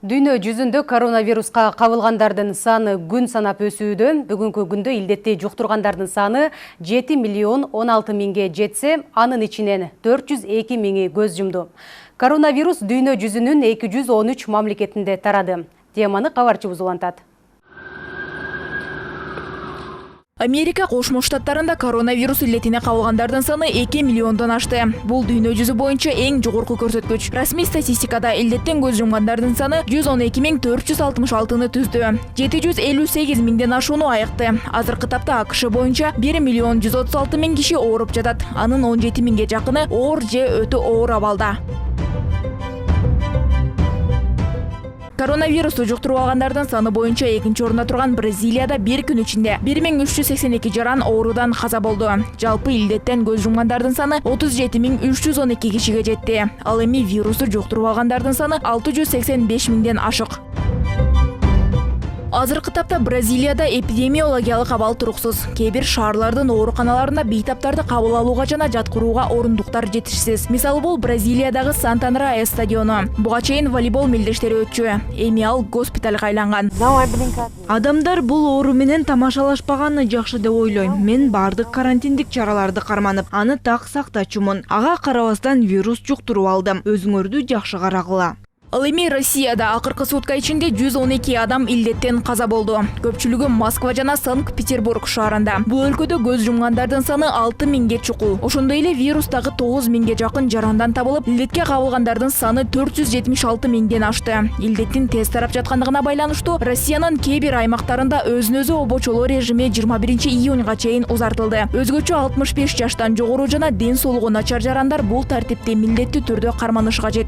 Дүйнө жүзүндө коронавируска кабылгандардын саны күн санап өсүүдө. Бүгүнкү күндө илдетти жуктургандардын саны 7 миллион 16 миңге жетсе, анын ичинен 402 миңи көз жумду. Коронавирус дүйнө жүзүнүн 213 мамлекетинде тарады. Теманы кабарчыбыз улантат. Америка Кошмо Штаттарында коронавирус илетине кабылгандардын саны 2 миллиондон ашты. Бул дүйнө жүзү боюнча эң жогорку көрсөткүч. Расмий статистикада илдеттен көз жумгандардын саны 112.466-ны түздү. 758 миңден ашууну аякты. Азыркы тапта АКШ боюнча 1 миллион 136 миң киши ооруп жатат. Анын 17 миңге жакыны оор же өтө оор абалда. Коронавирусту жуктуруп алгандардын саны боюнча экинчи орунда турган Бразилияда бир күн ичинде 1382 жаран оорудан каза болду. Жалпы илдеттен көз жумгандардын саны 37.312 кишиге жетти. Ал эми вирусту жуктуруп алгандардын саны 685 миңден ашык. Азыркы тапта Бразилияда эпидемиологиялык абал туруксуз. Кээ бир шаарлардын ооруканаларында бейтаптарды кабыл алууга жана жаткырууга орундуктар жетишсиз. Мисалы бул Бразилиядагы Санта-Андреа стадиону. Буга чейин волейбол мелдештери өтчү. Эми ал госпиталга айланган. Адамдар бул оору менен тамашалашпаганы жакшы деп ойлойм. Мен бардык карантиндик чараларды карманып, аны так сактачумун. Ага карабастан вирус жуктуруп алдым. Өзүңөрдү жакшы карагыла. Ал эми Россияда акыркы сутка ичинде 112 адам илдеттен каза болду. Көпчүлүгү Москва жана Санкт-Петербург шаарында. Бул өлкөдө көз жумгандардын саны 6 миңге чукул. Ошондой эле вирустагы 9 миңге жакын жарандан табылып, илдетке кабылгандардын саны 476 миңден ашты. Илдеттин тез тарап жаткандыгына байланыштуу Россиянын кээ бир аймактарында өзүн-өзү обочолоо режими 21 июнга чейин узартылды. Өзгөчө 65 жаштан жогору жана ден соолугу начар жарандар бул тартипти милдеттүү түрдө карманышы кажет.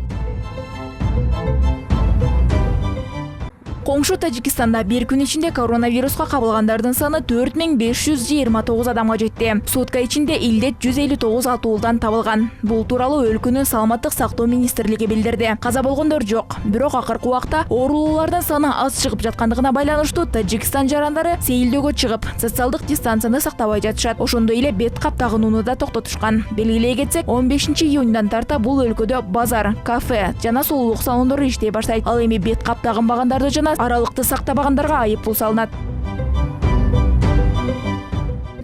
Коңшу Тажикстанда бир күн ичинде коронавируска кабылгандардын саны 4529 адамга жетти. Сутка ичинде илдет 159 атуулдан табылган. Бул тууралуу өлкөнүн саламаттык сактоо министрлиги билдирди. Каза болгондор жок. Бирок акыркы убакта оорулуулардын саны аз чыгып жаткандыгына байланыштуу Тажикстан жарандары сейилдөөгө чыгып, социалдык дистанцияны сактабай жатышат. Ошондой эле бет кап тагынууну да токтотушкан. Белгилей кетсек, 15 июндан тарта бул өлкөдө базар, кафе жана сулуулук салондору иштей баштайт. Ал эми бет кап тагынбагандарды жана аралыкты сактабагандарга айыппул салынат.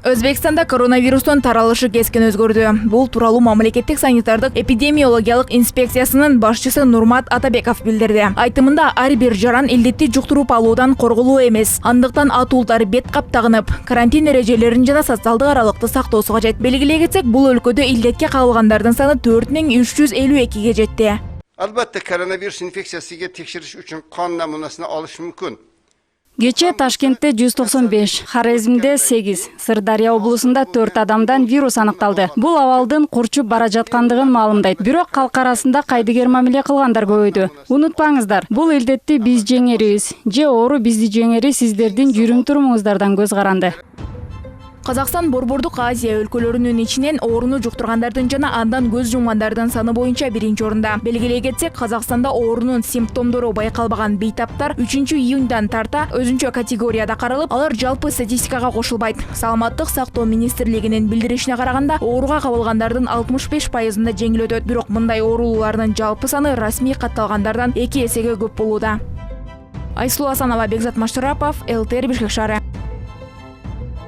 Өзбекстанда коронавирустун таралышы кескин өзгөрдү. Бул тууралуу мамлекеттик санитардык эпидемиологиялык инспекциясынын башчысы Нурмат Атабеков билдирди. Айтымында ар бир жаран илдетти жуктуруп алуудан корголуу эмес. Андыктан атуулдар бет кап тагынып, карантин эрежелерин жана социалдык аралыкты сактоосу кажет. Белгилей кетсек, бул өлкөдө илдетке кабылгандардын саны 4352ге жетти. Albatta koronavirus infeksiyasiga tekshirish uchun qon namunasini olish mumkin. Кече Ташкентте 195, Хорезмде 8, Сырдария облусунда 4 адамдан вирус аныкталды. Бул абалдын курчуп бара жаткандыгын маалымдайт. Бирок калк арасында кайдыгер мамиле кылгандар көбөйдү. Унутпаңыздар, бул илдетти биз жеңерибиз. Же оору бизди жеңери сиздердин жүрүм турумуңуздардан көз каранды. Казакстан Борбордук Азия өлкөлөрүнүн ичинен ооруну жуктургандардын жана андан көз жумгандардын саны боюнча биринчи орунда. Белгилей кетсек, Казакстанда оорунун симптомдору байкалбаган бейтаптар 3-июндан тарта өзүнчө категорияда каралып, алар жалпы статистикага кошулбайт. Саламаттык сактоо министрлигинин билдиришине караганда, ооруга кабылгандардын 65%-ында жеңил өтөт. Бирок мындай оорулуулардын жалпы саны расмий катталгандардан 2 эсеге көп болууда. Айсулу Асанова, Бекзат Машарапов, ЛТР Бишкек шаары.